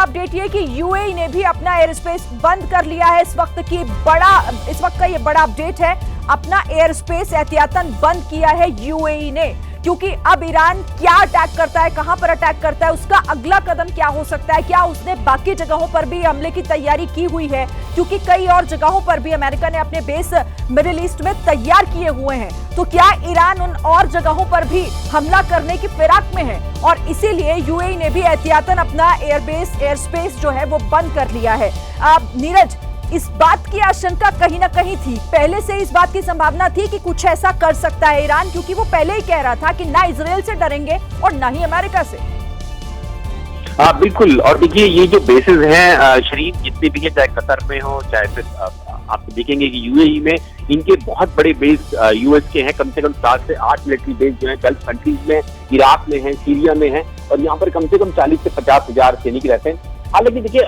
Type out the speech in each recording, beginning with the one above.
Update ये कि UAE ने भी अपना एयर स्पेस बंद कर लिया है। इस वक्त का ये बड़ा अपडेट है। अपना एयर स्पेस एहतियातन बंद किया है यूएई ने, क्योंकि अब ईरान क्या अटैक करता है, कहां पर अटैक करता है, उसका अगला कदम क्या हो सकता है। क्या उसने बाकी जगहों पर भी हमले की तैयारी की हुई है, क्योंकि कई और जगहों पर भी अमेरिका ने अपने बेस मिडिल ईस्ट में तैयार किए हुए हैं। तो क्या ईरान उन और जगहों पर भी हमला करने की फिराक में है, और इसीलिए यूएई ने भी एहतियातन अपना एयर स्पेस जो है वो बंद कर लिया है। नीरज, इस बात की आशंका कहीं ना कहीं थी, पहले से इस बात की संभावना थी कि कुछ ऐसा कर सकता है ईरान, क्योंकि वो पहले ही कह रहा था कि ना इजराइल से डरेंगे और ना ही अमेरिका से। हाँ बिल्कुल। और देखिए, ये जो बेसिस हैं शरीफ, जितने भी हैं, चाहे कतर में हो, चाहे फिर आप देखेंगे कि यूएई में इनके बहुत बड़े बेस यूएस के हैं। कम से कम 7 से 8 मिलिट्री बेस जो है गल्फ कंट्रीज में, इराक में है, सीरिया में है, और यहाँ पर कम से कम 40 से 50 हजार सैनिक रहते हैं। हालांकि देखिए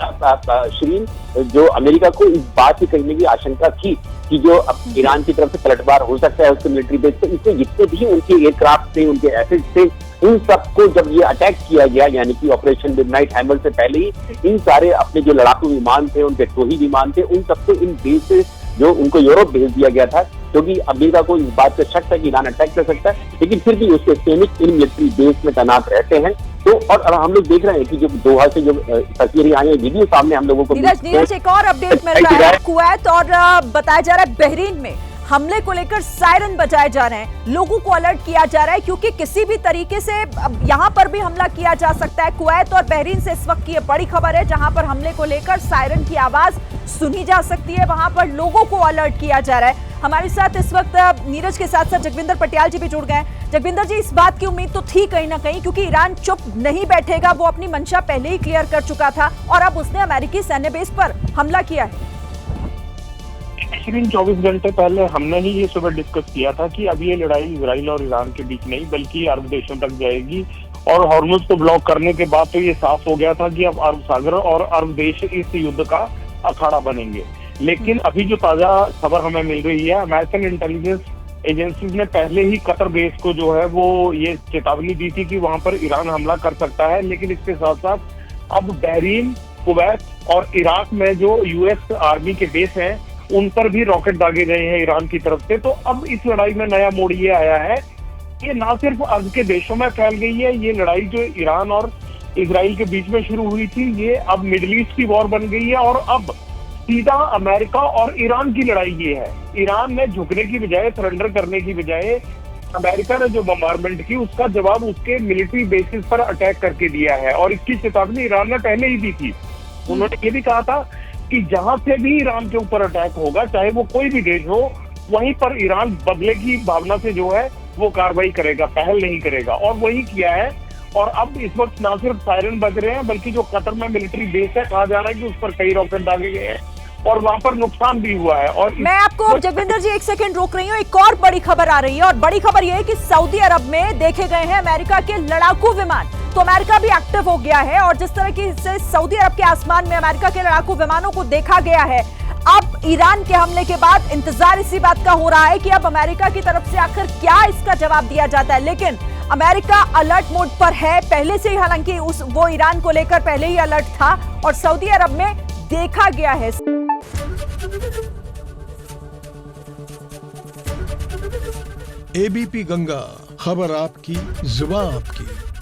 शरीन, जो अमेरिका को इस बात की कहीं की आशंका थी कि जो अब ईरान की तरफ से पलटवार हो सकता है उसके मिलिट्री बेस पे, इसमें जितने भी उनके एयरक्राफ्ट थे, उनके एसेट्स थे, इन सबको जब ये अटैक किया गया, यानी कि ऑपरेशन मिडनाइट हैमर से पहले ही इन सारे अपने जो लड़ाकू विमान थे, उनके टोही विमान थे, उन सबको इन बेस से जो उनको यूरोप भेज दिया गया था, क्योंकि अमेरिका को इस बात का शक था कि ईरान अटैक कर सकता है। लेकिन फिर भी उसके सैनिक इन मिलिट्री बेस में तैनात रहते हैं। तो और हम लोग देख रहे हैं कि जो दोहा से जो तस्वीरें आई है, वीडियो सामने हम लोगों को। नीरज, एक और अपडेट मिल रहा है कुवैत, और बताया जा रहा है बहरीन में हमले को लेकर सायरन बजाए जा रहे हैं, लोगों को अलर्ट किया जा रहा है, क्योंकि किसी भी तरीके से यहां पर भी हमला किया जा सकता है। कुवैत और बहरीन से इस वक्त की बड़ी खबर है, जहां पर हमले को लेकर सायरन की आवाज सुनी जा सकती है, वहां पर लोगों को अलर्ट किया जा रहा है। हमारे साथ इस वक्त नीरज के साथ साथ जगविंदर पटियाल जी भी जुड़ गए हैं। जगविंदर जी, इस बात की उम्मीद तो थी कहीं ना कहीं, क्योंकि ईरान चुप नहीं बैठेगा, वो अपनी मंशा पहले ही क्लियर कर चुका था, और अब उसने अमेरिकी सैन्य बेस पर हमला किया है। 24 घंटे पहले हमने ही ये सुबह डिस्कस किया था कि अब ये लड़ाई इजराइल और ईरान के बीच नहीं, बल्कि अरब देशों तक जाएगी। और हॉर्मुज को ब्लॉक करने के बाद तो ये साफ हो गया था कि अब अरब सागर और अरब देश इस युद्ध का अखाड़ा बनेंगे। लेकिन अभी जो ताजा खबर हमें मिल रही है, अमेरिकन इंटेलिजेंस एजेंसीज ने पहले ही कतर बेस को जो है वो ये चेतावनी दी थी कि वहां पर ईरान हमला कर सकता है। लेकिन इसके साथ साथ अब बहरीन, कुवैत और इराक में जो यूएस आर्मी के बेस हैं, उन पर भी रॉकेट दागे गए हैं ईरान की तरफ से। तो अब इस लड़ाई में नया मोड़ ये आया है, ये ना सिर्फ अरब के देशों में फैल गई है, ये लड़ाई जो ईरान और इजराइल के बीच में शुरू हुई थी, ये अब मिडिल ईस्ट की वॉर बन गई है। और अब सीधा अमेरिका और ईरान की लड़ाई ये है। ईरान ने झुकने की बजाय, सरेंडर करने की बजाय, अमेरिका ने जो बम्बारमेंट की उसका जवाब उसके मिलिट्री बेसिस पर अटैक करके दिया है। और इसकी चेतावनी ईरान ने पहले ही दी थी। उन्होंने ये भी कहा था कि जहां से भी ईरान के ऊपर अटैक होगा, चाहे वो कोई भी देश हो, वहीं पर ईरान बदले की भावना से जो है वो कार्रवाई करेगा, पहल नहीं करेगा, और वही किया है। और अब इस वक्त ना सिर्फ सायरन बज रहे हैं, बल्कि जो कतर में मिलिट्री बेस है, कहा जा रहा है कि उस पर कई रॉकेट दागे गए हैं और वहां पर नुकसान भी हुआ है। और मैं आपको जगविंदर जी 1 सेकंड रोक रही हूँ, एक और बड़ी खबर आ रही है, और बड़ी खबर यह है कि सऊदी अरब में देखे गए हैं अमेरिका के लड़ाकू विमान। तो अमेरिका भी एक्टिव हो गया है, और जिस तरह से सऊदी अरब के आसमान में अमेरिका के लड़ाकू विमानों को देखा गया है, अब ईरान के हमले के बाद इंतजार इसी बात का हो रहा है कि अब अमेरिका की तरफ से आखिर क्या इसका जवाब दिया जाता है। लेकिन अमेरिका अलर्ट मोड पर है पहले से ही, हालांकि वो ईरान को लेकर पहले ही अलर्ट था, और सऊदी अरब में देखा गया है। एबीपी गंगा, खबर आपकी, जुबान आपकी।